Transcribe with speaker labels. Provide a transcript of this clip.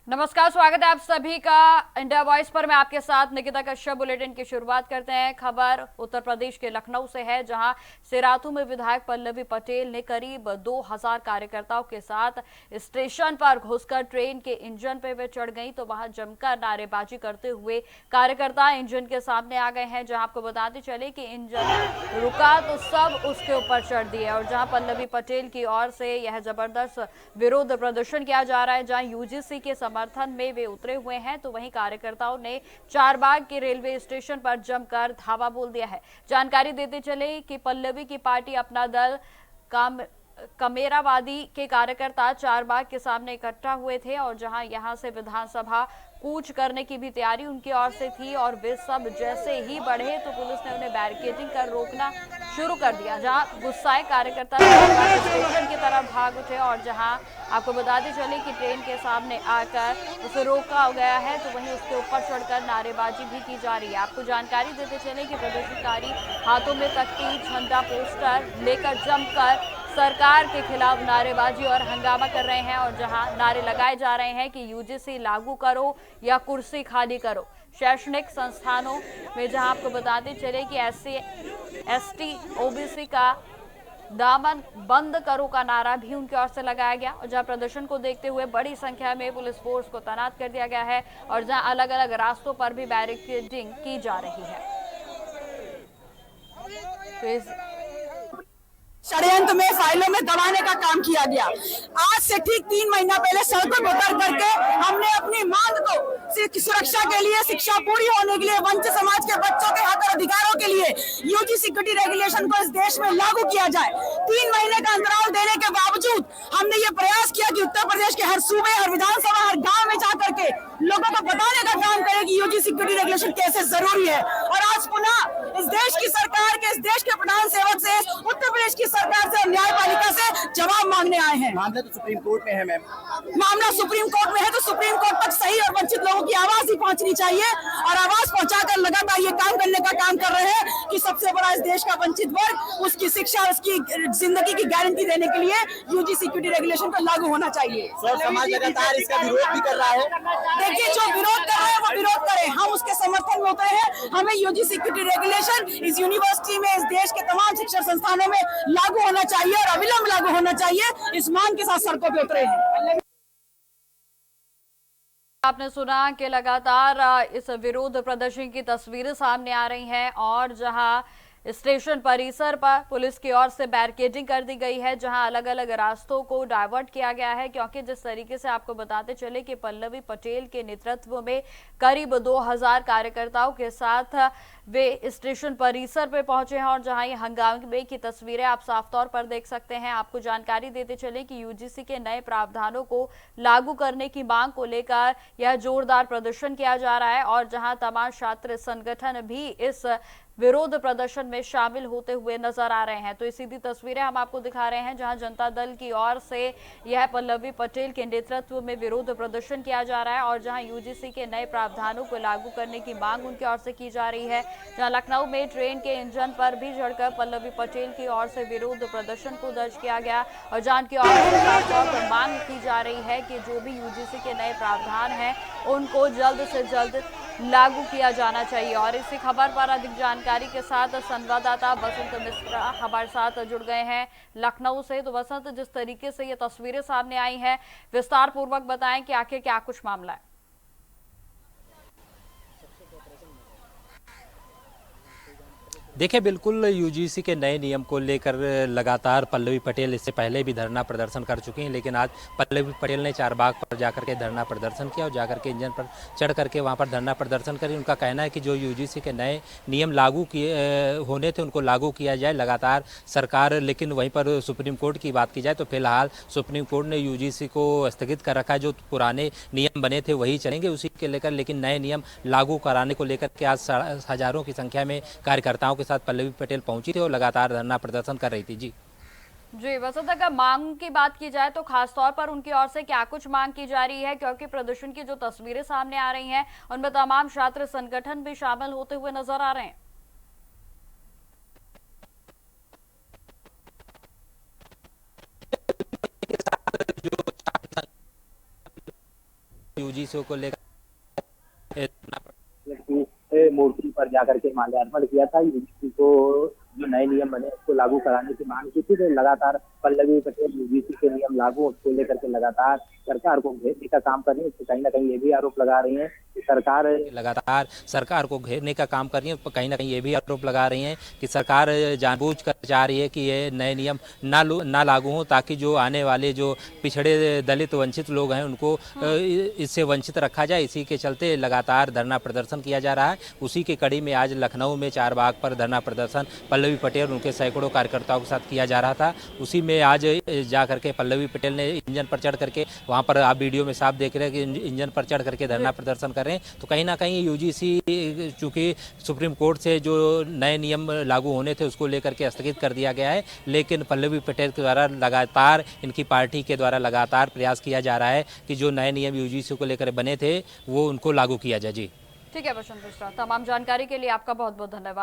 Speaker 1: नमस्कार, स्वागत है आप सभी का इंडिया वॉइस पर। मैं आपके साथ निकिता कश्यप। बुलेटिन की शुरुआत करते हैं। खबर उत्तर प्रदेश के लखनऊ से है, जहां सिराथू में विधायक पल्लवी पटेल ने करीब 2000 कार्यकर्ताओं के साथ स्टेशन पर घुसकर ट्रेन के इंजन पे वे चढ़ गई, तो वहां जमकर नारेबाजी करते हुए कार्यकर्ता इंजन के सामने आ गए हैं। जहां आपको बताते चले कि इंजन रुका तो सब उसके ऊपर चढ़ दिए, और जहां पल्लवी पटेल की ओर से यह जबरदस्त विरोध प्रदर्शन किया जा रहा है, जहां यूजीसी के समर्थन में वे उतरे हुए हैं, तो वहीं कार्यकर्ताओं ने चारबाग के रेलवे स्टेशन पर जमकर धावा बोल दिया है। जानकारी देते चले कि पल्लवी की पार्टी अपना दल काम कमेरावादी के कार्यकर्ता चारबाग के सामने इकट्ठा हुए थे, और जहां यहां से विधानसभा कूच करने की भी तैयारी उनकी ओर से थी, और वे सब जैसे ही बढ़े तो पुलिस ने उन्हें बैरिकेडिंग कर रोकना शुरू कर दिया, जहां गुस्साए कार्यकर्ता स्टेशन की तरफ भाग उठे, और जहां आपको बताते चले कि ट्रेन के सामने आकर उसे रोका गया है, तो वहीं उसके ऊपर चढ़कर नारेबाजी भी की जा रही है। आपको जानकारी देते चले कि प्रदर्शनकारी हाथों में तख्ती, झंडा, पोस्टर लेकर जमकर सरकार के खिलाफ नारेबाजी और हंगामा कर रहे हैं, और जहां नारे लगाए जा रहे हैं कि यूजीसी लागू करो या कुर्सी खाली करो। शैक्षणिक संस्थानों में जहां आपको बताते चले कि SC ST OBC का दामन बंद करो का नारा भी उनकी ओर से लगाया गया, और जहां प्रदर्शन को देखते हुए बड़ी संख्या में पुलिस फोर्स को तैनात कर दिया गया है, और जहां अलग अलग रास्तों पर भी बैरिकेडिंग की जा रही है। तो इस
Speaker 2: षड्यंत्र में फाइलों में दबाने का काम किया गया। आज से ठीक 3 महीना पहले सड़कों पर उतर करके हमने अपनी मांग को सुरक्षा के लिए, शिक्षा पूरी होने के लिए, वंचित समाज के बच्चों के हक और अधिकारों के लिए यूजी सिक्योरिटी रेगुलेशन को इस देश में लागू किया जाए। 3 महीने का अंतराल देने के बावजूद हमने ये प्रयास किया कि उत्तर प्रदेश के हर सूबे, हर विधानसभा, हर गाँव में जाकर के लोगों को बताने का काम करें कि यूजी सिक्योरिटी रेगुलेशन कैसे जरूरी है। और आज पुनः इस देश की सरकार के, इस देश के प्रधान सेवक से, उत्तर प्रदेश की सरकार से, न्यायपालिका से जवाब मांगने आए हैं।
Speaker 3: मामला तो सुप्रीम कोर्ट में है मैम।
Speaker 2: मामला सुप्रीम कोर्ट में है, तो सुप्रीम कोर्ट तक सही और वंचित लोगों की आवाज ही पहुंचनी चाहिए, और आवाज पहुंचाकर लगातार ये काम करने का काम कर रहे हैं कि सबसे बड़ा इस देश का वंचित वर्ग, उसकी शिक्षा, उसकी जिंदगी की गारंटी देने के लिए यूजी सिक्योरिटी रेगुलेशन को लागू होना चाहिए।
Speaker 3: सर, समाज लगातार इसका विरोध भी कर रहा है।
Speaker 2: देखिए, जो विरोध कर रहे हैं वो विरोध करें, हम उसके समर्थन में उतरे हैं। हमें यूजी सिक्योरिटी रेगुलेशन इस यूनिवर्सिटी में, इस देश के तमाम शिक्षा संस्थानों में लागू होना चाहिए, और अविलंब लागू होना चाहिए। इस मांग के साथ सड़कों पर उतरे हैं।
Speaker 1: आपने सुना कि लगातार इस विरोध प्रदर्शन की तस्वीरें सामने आ रही हैं, और जहां स्टेशन परिसर पर पुलिस की ओर से बैरिकेडिंग कर दी गई है, जहां अलग अलग रास्तों को डाइवर्ट किया गया है, क्योंकि जिस तरीके से आपको बताते चले कि पल्लवी पटेल के नेतृत्व में करीब 2000 कार्यकर्ताओं के साथ वे स्टेशन परिसर पे पहुंचे हैं, और जहां ये हंगामे की तस्वीरें आप साफ तौर पर देख सकते हैं। आपको जानकारी देते चले कि यूजीसी के नए प्रावधानों को लागू करने की मांग को लेकर यह जोरदार प्रदर्शन किया जा रहा है, और जहां तमाम छात्र संगठन भी इस विरोध प्रदर्शन में शामिल होते हुए नजर आ रहे हैं। तो ये सीधी तस्वीरें हम आपको दिखा रहे हैं, जहां जनता दल की ओर से यह पल्लवी पटेल के नेतृत्व में विरोध प्रदर्शन किया जा रहा है, और जहां यूजीसी के नए प्रावधानों को लागू करने की मांग उनकी ओर से की जा रही है। जहां लखनऊ में ट्रेन के इंजन पर भी चढ़कर पल्लवी पटेल की ओर से विरोध प्रदर्शन को दर्ज किया गया, और जहां की ओर से साफ तौर पर मांग की जा रही है कि जो भी यूजीसी के नए प्रावधान हैं उनको जल्द से जल्द लागू किया जाना चाहिए। और इसी खबर पर अधिक जानकारी के साथ संवाददाता बसंत मिश्रा हमारे साथ जुड़ गए हैं लखनऊ से। तो बसंत, जिस तरीके से ये तस्वीरें सामने आई हैं, विस्तार पूर्वक बताएं कि आखिर क्या कुछ मामला है।
Speaker 4: देखिए, बिल्कुल यूजीसी के नए नियम को लेकर लगातार पल्लवी पटेल इससे पहले भी धरना प्रदर्शन कर चुकी हैं, लेकिन आज पल्लवी पटेल ने चारबाग पर जाकर के धरना प्रदर्शन किया, और जाकर के इंजन पर चढ़ करके वहां पर धरना प्रदर्शन करी। उनका कहना है कि जो यूजीसी के नए नियम लागू किए होने थे उनको लागू किया जाए लगातार सरकार। लेकिन वहीं पर सुप्रीम कोर्ट की बात की जाए तो फिलहाल सुप्रीम कोर्ट ने यूजीसी को स्थगित कर रखा है। जो पुराने नियम बने थे वही चलेंगे उसी के लेकर, लेकिन नए नियम लागू कराने को लेकर के आज हजारों की संख्या में कार्यकर्ताओं के साथ पल्लवी पटेल पहुंची थी और लगातार धरना प्रदर्शन कर रही थी। जी
Speaker 1: वैसे तक मांग की बात की जाए तो खास तौर पर उनकी ओर से क्या कुछ मांग की जा रही है, क्योंकि प्रदर्शन की जो तस्वीरें सामने आ रही हैं उनमें तमाम छात्र संगठन भी शामिल होते हुए नजर आ रहे हैं।
Speaker 4: यूजीसी को लेकर
Speaker 5: की मूर्ति पर जाकर के माल्यार्पण किया था। यूजीसी को जो नए नियम बने उसको लागू कराने की मांग की थी, तो लगातार पल्लवी पटेल यूजीसी के नियम लागू उसको लेकर के लगातार सरकार को घेरने का काम कर रही है। तो कहीं ना कहीं ये भी आरोप लगा रही है कि सरकार
Speaker 4: लगातार सरकार को घेरने का काम कर रही है। कहीं ना कहीं ये भी आरोप लगा रही हैं कि सरकार जानबूझकर चाह रही है कि ये नए नियम ना लागू हों, ताकि जो आने वाले जो पिछड़े दलित वंचित लोग हैं उनको इससे वंचित रखा जाए। इसी के चलते लगातार धरना प्रदर्शन किया जा रहा है। उसी की कड़ी में आज लखनऊ में चारबाग पर धरना प्रदर्शन पल्लवी पटेल और उनके सैकड़ों कार्यकर्ताओं के साथ किया जा रहा था। उसी में आज जा करके पल्लवी पटेल ने इंजन पर चढ़ करके, वहाँ पर आप वीडियो में साफ देख रहे हैं कि इंजन पर चढ़ करके धरना प्रदर्शन कर रहे हैं। तो कहीं ना कहीं यूजीसी चूंकि सुप्रीम कोर्ट से जो नए नियम लागू होने थे उसको लेकर के स्थगित कर दिया गया है, लेकिन पल्लवी पटेल के द्वारा लगातार, इनकी पार्टी के द्वारा लगातार प्रयास किया जा रहा है कि जो नए नियम यूजीसी को लेकर बने थे वो उनको लागू किया जाए। जी
Speaker 1: ठीक है बसंत मिश्रा, तमाम जानकारी के लिए आपका बहुत बहुत धन्यवाद।